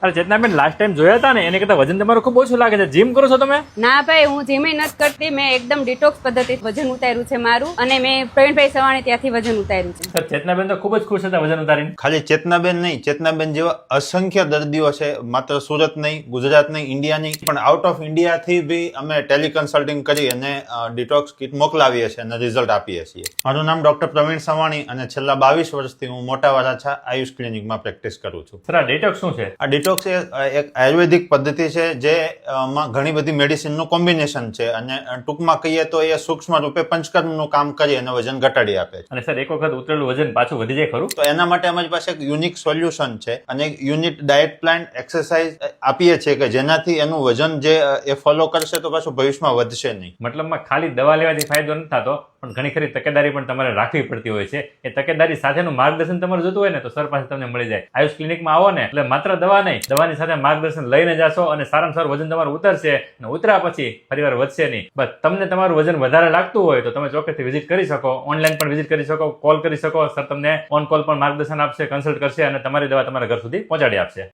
અરે Chetnaben last time જોયા હતા ને એને કરતા વજન તમારું ખૂબ ઓછું લાગે છે. જીમ કરો છો તમે? ના ભાઈ, હું જીમ નથી કરતી. મેં એકદમ ડિટોક્સ પદ્ધતિ વજન ઉતાર્યું છે મારું, અને મેં પ્રવીણભાઈ સવાણી ત્યાંથી વજન ઉતાર્યું છે. સર ચેતનાબેન તો ખૂબ જ ખુશ હતા વજન ઉતારીને. ખાલી ચેતનાબેન નહીં, ચેતનાબેન જેવા અસંખ્ય દર્દીઓ છે, માત્ર સુરત નહીં, ગુજરાત નહીં, ઇન્ડિયા નહીં, પણ આઉટ ઓફ ઇન્ડિયાથી બી અમે ટેલિકન્સલ્ટિંગ કરી અને ડિટોક્સ કિટ મોકલાવીએ છીએ અને રિઝલ્ટ આપીએ છીએ. મારું નામ ડોક્ટર પ્રવીણ સવાણી અને છેલ્લા 22 વર્ષથી હું મોટા વરાછા આયુષ ક્લિનિકમાં પ્રેક્ટિસ કરું છું. સર આ ડિટોક્સ શું છે? આ ડિટોક્સ એ એક આયુર્વેદિક પદ્ધતિ છે જે માં ઘણી બધી મેડિસિનનું કોમ્બિનેશન છે અને ટૂંકમાં કહીએ તો એ સૂક્ષ્મ રૂપે પંચકર્મનું કામ કરી અને વજન ઘટાડી આપે છે. અને સર એક વખત ઉતરેલું વજન પાછું વધી જાય ખરું? તો એના માટે અમારી પાસે એક યુનિક સોલ્યુશન છે અને એક યુનિક ડાયટ પ્લાન એક્સરસાઇઝ આપીએ છીએ કે જેનાથી એનું વજન જે એ ફોલો કરશે તો પાછું ભવિષ્યમાં વધશે નહીં. મતલબમાં ખાલી દવા લેવાથી ફાયદો નથી થતો, પણ ઘણી ખરી તકેદારી પણ તમારે રાખવી પડતી હોય છે. એ તકેદારી સાથેનું માર્ગદર્શન તમારે જોતું હોય ને તો સર પાસે તમને મળી જાય. આયુષ ક્લિનિકમાં આવો ને એટલે માત્ર દવા નહીં, દવાની સાથે માર્ગદર્શન લઈને જાશો અને સારામાં સારું વજન તમારું ઉતરશે અને ઉતર્યા પછી ફરીવાર વધશે નહીં. બસ તમને તમારું વજન વધારે લાગતું હોય તો તમે ચોક્કસથી વિઝિટ કરી શકો, ઓનલાઈન પણ વિઝિટ કરી શકો, કોલ કરી શકો. સર તમને ઓન કોલ પણ માર્ગદર્શન આપશે, કન્સલ્ટ કરશે અને તમારી દવા તમારા ઘર સુધી પહોંચાડી આપશે.